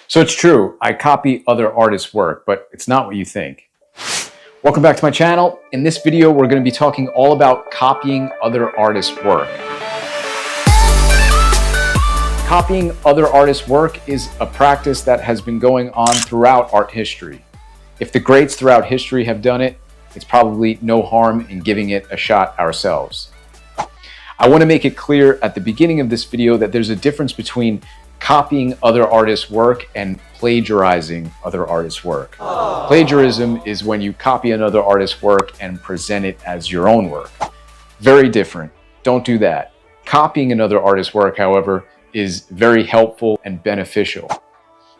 So it's true, I copy other artists' work, but it's not what you think. Welcome back to my channel. In this video, we're going to be talking all about copying other artists' work. Copying other artists' work is a practice that has been going on throughout art history. If the greats throughout history have done it, it's probably no harm in giving it a shot ourselves. I want to make it clear at the beginning of this video that there's a difference between copying other artists' work and plagiarizing other artists' work. Plagiarism is when you copy another artist's work and present it as your own work. Very different. Don't do that. Copying another artist's work, however, is very helpful and beneficial.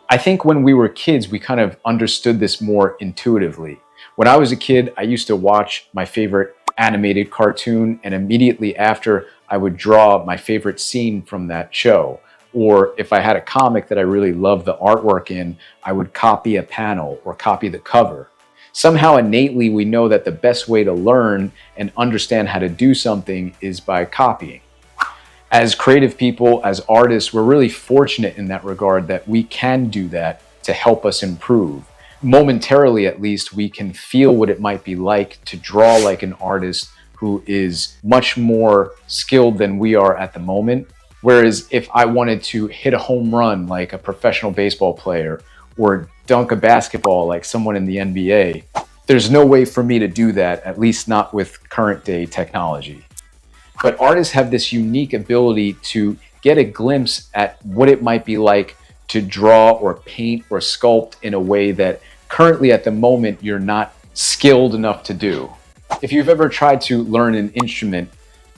I think when we were kids, we kind of understood this more intuitively. When I was a kid, I used to watch my favorite animated cartoon, and immediately after, I would draw my favorite scene from that show. Or if I had a comic that I really loved the artwork in, I would copy a panel or copy the cover. Somehow innately, we know that the best way to learn and understand how to do something is by copying. As creative people, as artists, we're really fortunate in that regard that we can do that to help us improve. Momentarily, at least, we can feel what it might be like to draw like an artist who is much more skilled than we are at the moment. Whereas if I wanted to hit a home run like a professional baseball player or dunk a basketball like someone in the NBA, there's no way for me to do that, at least not with current day technology. But artists have this unique ability to get a glimpse at what it might be like to draw or paint or sculpt in a way that currently at the moment you're not skilled enough to do. If you've ever tried to learn an instrument,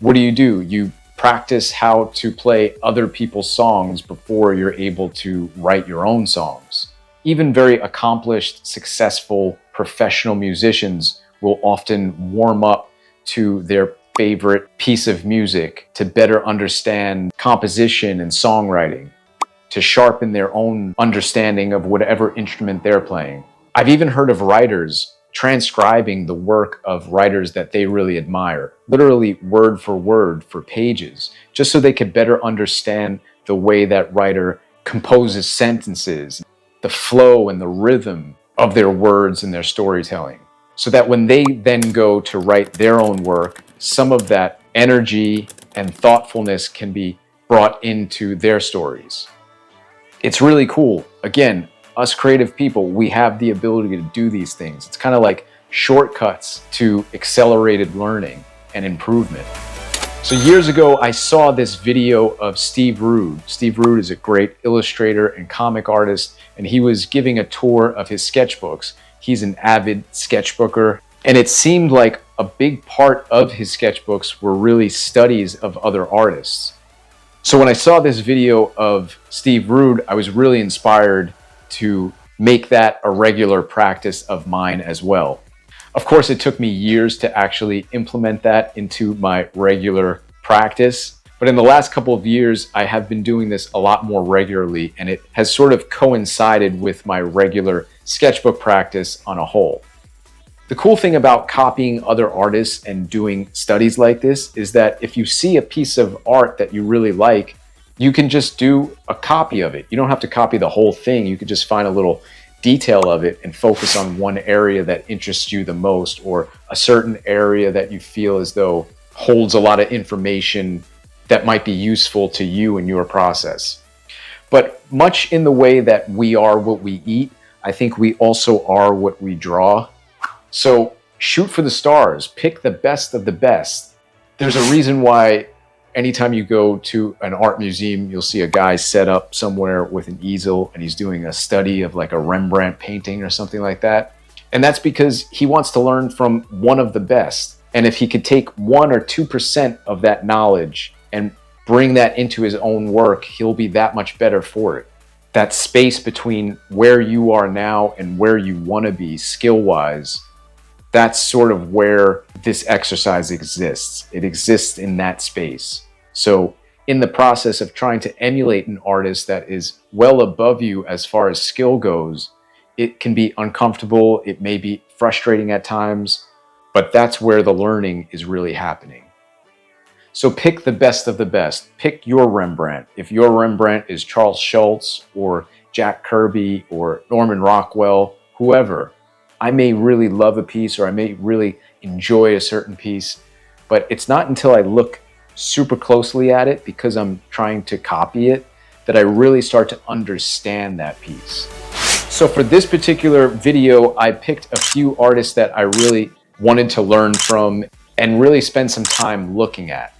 what do? You practice how to play other people's songs before you're able to write your own songs. Even very accomplished, successful, professional musicians will often warm up to their favorite piece of music to better understand composition and songwriting, to sharpen their own understanding of whatever instrument they're playing. I've even heard of writers transcribing the work of writers that they really admire, literally word for pages, just so they could better understand the way that writer composes sentences, the flow and the rhythm of their words and their storytelling, so that when they then go to write their own work, some of that energy and thoughtfulness can be brought into their stories. It's really cool. Again, us creative people, we have the ability to do these things. It's kind of like shortcuts to accelerated learning and improvement. So years ago, I saw this video of Steve Rude. Steve Rude is a great illustrator and comic artist, and he was giving a tour of his sketchbooks. He's an avid sketchbooker, and it seemed like a big part of his sketchbooks were really studies of other artists. So when I saw this video of Steve Rude, I was really inspired to make that a regular practice of mine as well. Of course, it took me years to actually implement that into my regular practice, but in the last couple of years, I have been doing this a lot more regularly, and it has sort of coincided with my regular sketchbook practice on a whole. The cool thing about copying other artists and doing studies like this is that if you see a piece of art that you really like, you can just do a copy of it. You don't have to copy the whole thing. You could just find a little detail of it and focus on one area that interests you the most, or a certain area that you feel as though holds a lot of information that might be useful to you in your process. But much in the way that we are what we eat, I think we also are what we draw. So shoot for the stars, pick the best of the best. There's a reason why anytime you go to an art museum, you'll see a guy set up somewhere with an easel and he's doing a study of like a Rembrandt painting or something like that. And that's because he wants to learn from one of the best. And if he could take 1 or 2% of that knowledge and bring that into his own work, he'll be that much better for it. That space between where you are now and where you want to be skill-wise, that's sort of where this exercise exists. It exists in that space. So in the process of trying to emulate an artist that is well above you as far as skill goes, it can be uncomfortable. It may be frustrating at times, but that's where the learning is really happening. So pick the best of the best. Pick your Rembrandt. If your Rembrandt is Charles Schulz or Jack Kirby or Norman Rockwell, whoever. I may really love a piece or I may really enjoy a certain piece, but it's not until I look super closely at it because I'm trying to copy it that I really start to understand that piece. So for this particular video, I picked a few artists that I really wanted to learn from and really spend some time looking at.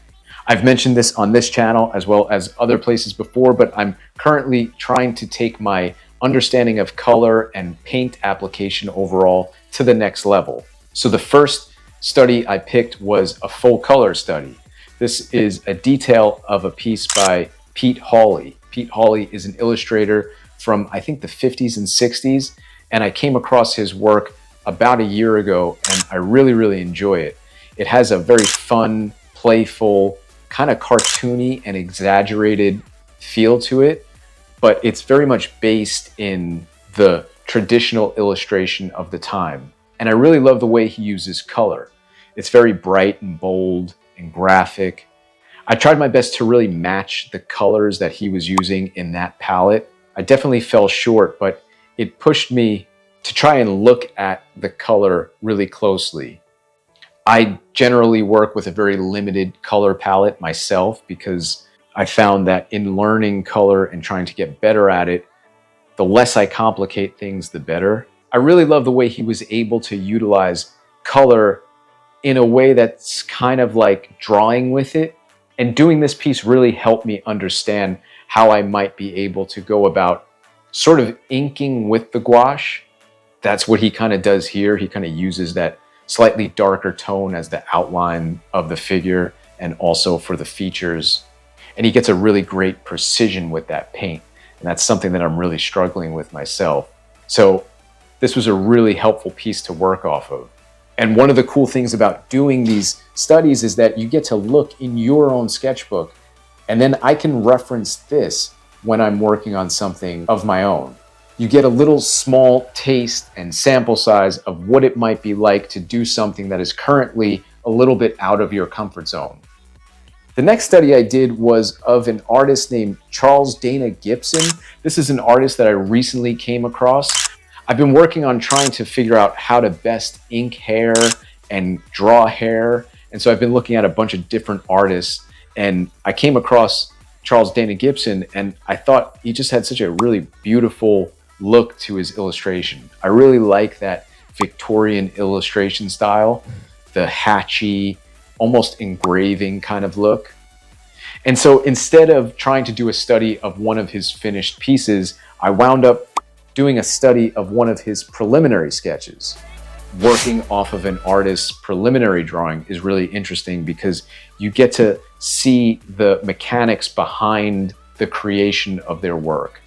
I've mentioned this on this channel as well as other places before, but I'm currently trying to take my understanding of color and paint application overall to the next level. So the first study I picked was a full color study. This is a detail of a piece by Pete Hawley. Pete Hawley is an illustrator from, I think, the 50s and 60s, and I came across his work about a year ago, and I really, really enjoy it. It has a very fun, playful, kind of cartoony and exaggerated feel to it, but it's very much based in the traditional illustration of the time. And I really love the way he uses color. It's very bright and bold and graphic. I tried my best to really match the colors that he was using in that palette. I definitely fell short, but it pushed me to try and look at the color really closely. I generally work with a very limited color palette myself because I found that in learning color and trying to get better at it, the less I complicate things, the better. I really love the way he was able to utilize color in a way that's kind of like drawing with it. And doing this piece really helped me understand how I might be able to go about sort of inking with the gouache. That's what he kind of does here. He kind of uses that slightly darker tone as the outline of the figure and also for the features. And he gets a really great precision with that paint. And that's something that I'm really struggling with myself. So this was a really helpful piece to work off of. And one of the cool things about doing these studies is that you get to look in your own sketchbook, and then I can reference this when I'm working on something of my own. You get a little small taste and sample size of what it might be like to do something that is currently a little bit out of your comfort zone. The next study I did was of an artist named Charles Dana Gibson. This is an artist that I recently came across. I've been working on trying to figure out how to best ink hair and draw hair. And so I've been looking at a bunch of different artists, and I came across Charles Dana Gibson, and I thought he just had such a really beautiful look to his illustration. I really like that Victorian illustration style, the hatchy, almost engraving kind of look. And so instead of trying to do a study of one of his finished pieces, I wound up doing a study of one of his preliminary sketches. Working off of an artist's preliminary drawing is really interesting because you get to see the mechanics behind the creation of their work.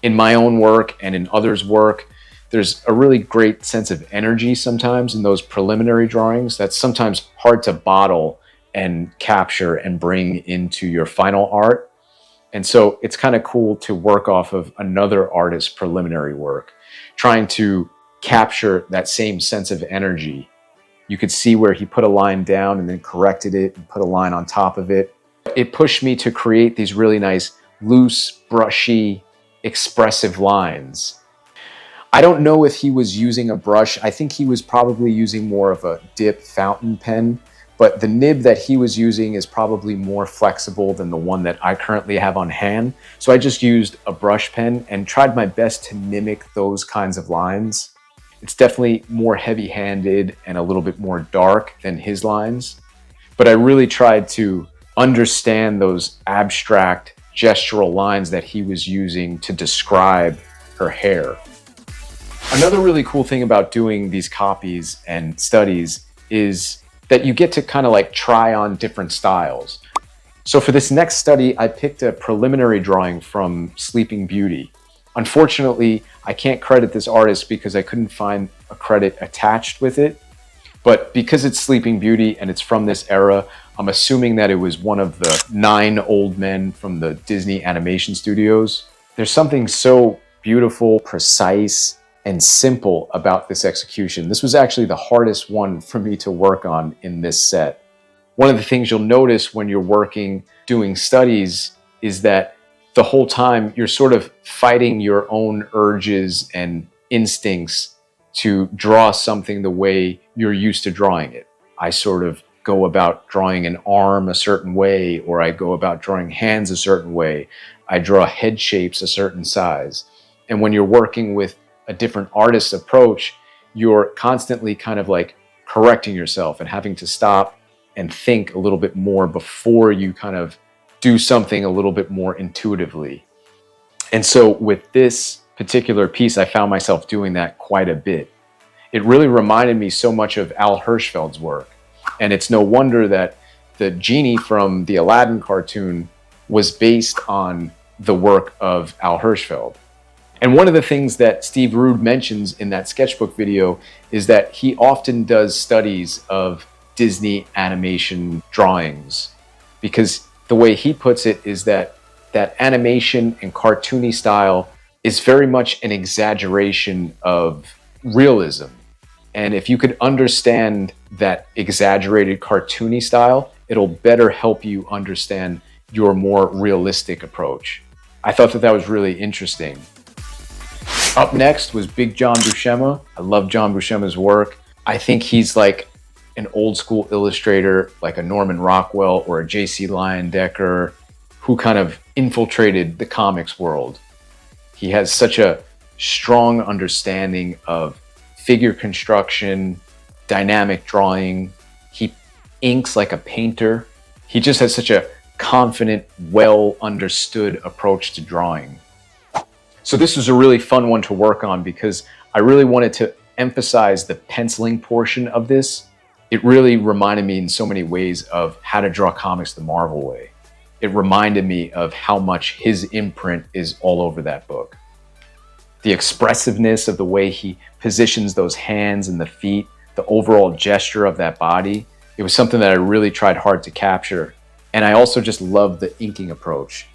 In my own work and in others' work, there's a really great sense of energy sometimes in those preliminary drawings that's sometimes hard to bottle and capture and bring into your final art. And so it's kind of cool to work off of another artist's preliminary work, trying to capture that same sense of energy. You could see where he put a line down and then corrected it and put a line on top of it. It pushed me to create these really nice, loose, brushy, expressive lines. I don't know if he was using a brush. I think he was probably using more of a dip fountain pen, but the nib that he was using is probably more flexible than the one that I currently have on hand. So I just used a brush pen and tried my best to mimic those kinds of lines. It's definitely more heavy-handed and a little bit more dark than his lines, but I really tried to understand those abstract gestural lines that he was using to describe her hair. Another really cool thing about doing these copies and studies is that you get to kind of like try on different styles. So for this next study, I picked a preliminary drawing from Sleeping Beauty. Unfortunately, I can't credit this artist because I couldn't find a credit attached with it. But because it's Sleeping Beauty and it's from this era, I'm assuming that it was one of the 9 old men from the Disney animation studios. There's something so beautiful, precise, and simple about this execution. This was actually the hardest one for me to work on in this set. One of the things you'll notice when you're doing studies is that the whole time you're sort of fighting your own urges and instincts to draw something the way you're used to drawing it. I sort of go about drawing an arm a certain way, or I go about drawing hands a certain way. I draw head shapes a certain size. And when you're working with a different artist's approach, you're constantly kind of like correcting yourself and having to stop and think a little bit more before you kind of do something a little bit more intuitively. And so with this particular piece, I found myself doing that quite a bit. It really reminded me so much of Al Hirschfeld's work. And it's no wonder that the genie from the Aladdin cartoon was based on the work of Al Hirschfeld. And one of the things that Steve Rude mentions in that sketchbook video is that he often does studies of Disney animation drawings, because the way he puts it is that animation and cartoony style is very much an exaggeration of realism. And if you could understand that exaggerated cartoony style, it'll better help you understand your more realistic approach. I thought that was really interesting. Up next was Big John Buscema. I love John Buscema's work. I think he's like an old school illustrator, like a Norman Rockwell or a J.C. Leyendecker, who kind of infiltrated the comics world. He has such a strong understanding of figure construction, dynamic drawing. He inks like a painter. He just has such a confident, well understood approach to drawing. So this was a really fun one to work on because I really wanted to emphasize the penciling portion of this. It really reminded me in so many ways of how to draw comics the Marvel way. It reminded me of how much his imprint is all over that book. The expressiveness of the way he positions those hands and the feet, the overall gesture of that body, it was something that I really tried hard to capture. And I also just love the inking approach.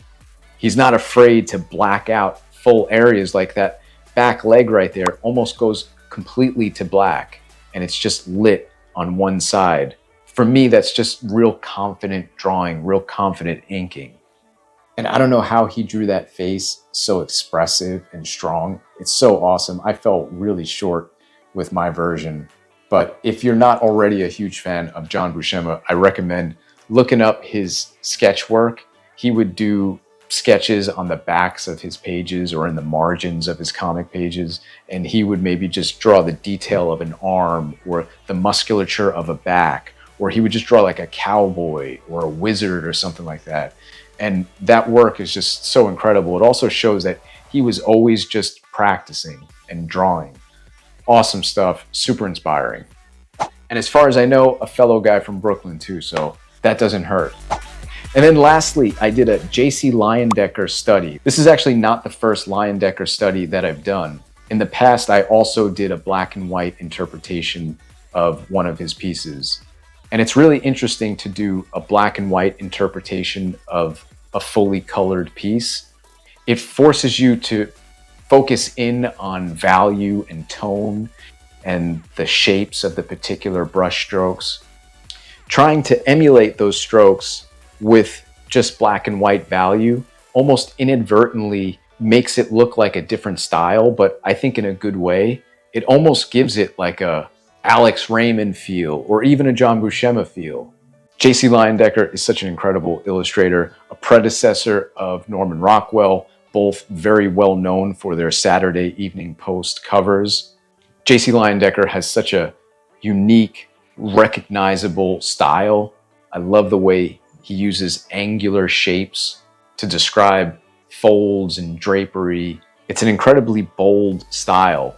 He's not afraid to black out full areas, like that back leg right there almost goes completely to black and it's just lit on one side. For me, that's just real confident drawing, real confident inking. And I don't know how he drew that face so expressive and strong. It's so awesome. I fell really short with my version. But if you're not already a huge fan of John Buscema, I recommend looking up his sketch work. He would do sketches on the backs of his pages or in the margins of his comic pages, and he would maybe just draw the detail of an arm or the musculature of a back, or he would just draw like a cowboy or a wizard or something like that. And that work is just so incredible. It also shows that he was always just practicing and drawing. Awesome stuff, super inspiring. And as far as I know, a fellow guy from Brooklyn too, so that doesn't hurt. And then lastly, I did a J.C. Leyendecker study. This is actually not the first Leyendecker study that I've done. In the past, I also did a black and white interpretation of one of his pieces. And it's really interesting to do a black and white interpretation of a fully colored piece. It forces you to focus in on value and tone and the shapes of the particular brush strokes. Trying to emulate those strokes with just black and white value almost inadvertently makes it look like a different style, but I think in a good way. It almost gives it like a Alex Raymond feel or even a John Buscema feel. J.C. Leyendecker is such an incredible illustrator, a predecessor of Norman Rockwell, both very well known for their Saturday Evening Post covers. J.C. Leyendecker has such a unique, recognizable style. I love the way he uses angular shapes to describe folds and drapery. It's an incredibly bold style.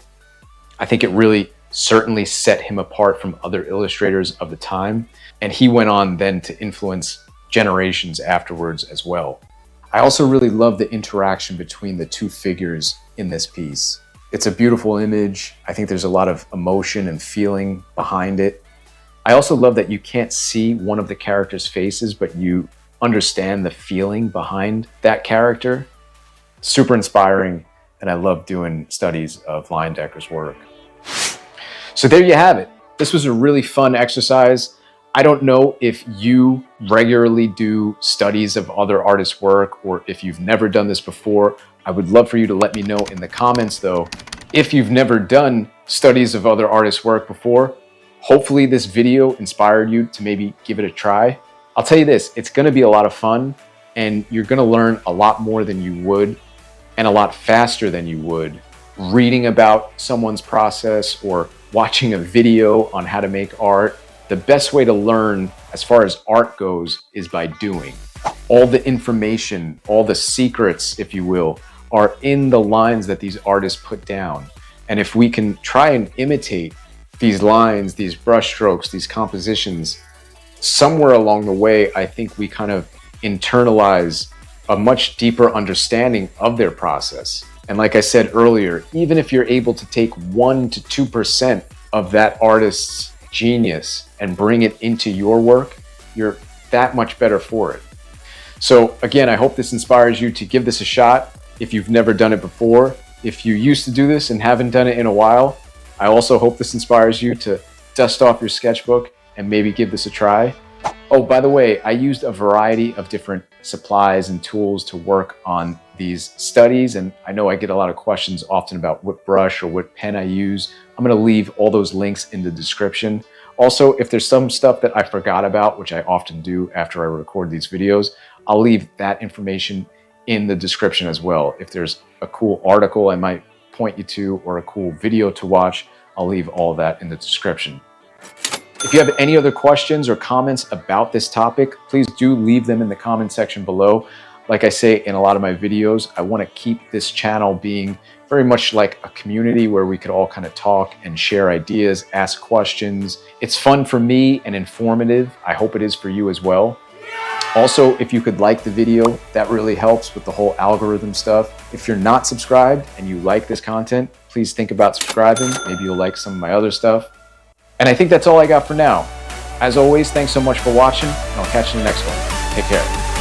I think it really certainly set him apart from other illustrators of the time, and he went on then to influence generations afterwards as well. I also really love the interaction between the two figures in this piece. It's a beautiful image. I think there's a lot of emotion and feeling behind it. I also love that you can't see one of the characters' faces, but you understand the feeling behind that character. Super inspiring, and I love doing studies of Leyendecker's work. So there you have it. This was a really fun exercise. I don't know if you regularly do studies of other artists' work or if you've never done this before. I would love for you to let me know in the comments though. If you've never done studies of other artists' work before, hopefully this video inspired you to maybe give it a try. I'll tell you this, it's gonna be a lot of fun and you're gonna learn a lot more than you would and a lot faster than you would reading about someone's process or watching a video on how to make art. The best way to learn as far as art goes is by doing. All the information, all the secrets, if you will, are in the lines that these artists put down. And if we can try and imitate these lines, these brushstrokes, these compositions, somewhere along the way, I think we kind of internalize a much deeper understanding of their process. And like I said earlier, even if you're able to take 1 to 2% of that artist's genius and bring it into your work, you're that much better for it. So again, I hope this inspires you to give this a shot if you've never done it before. If you used to do this and haven't done it in a while, I also hope this inspires you to dust off your sketchbook and maybe give this a try. Oh, by the way, I used a variety of different supplies and tools to work on these studies, and I know I get a lot of questions often about what brush or what pen I use. I'm going to leave all those links in the description. Also, if there's some stuff that I forgot about, which I often do after I record these videos, I'll leave that information in the description as well. If there's a cool article I might point you to or a cool video to watch, I'll leave all that in the description. If you have any other questions or comments about this topic, please do leave them in the comment section below. Like I say in a lot of my videos, I want to keep this channel being very much like a community where we could all kind of talk and share ideas, ask questions. It's fun for me and informative. I hope it is for you as well. Also, if you could like the video, that really helps with the whole algorithm stuff. If you're not subscribed and you like this content, please think about subscribing. Maybe you'll like some of my other stuff. And I think that's all I got for now. As always, thanks so much for watching, and I'll catch you in the next one. Take care.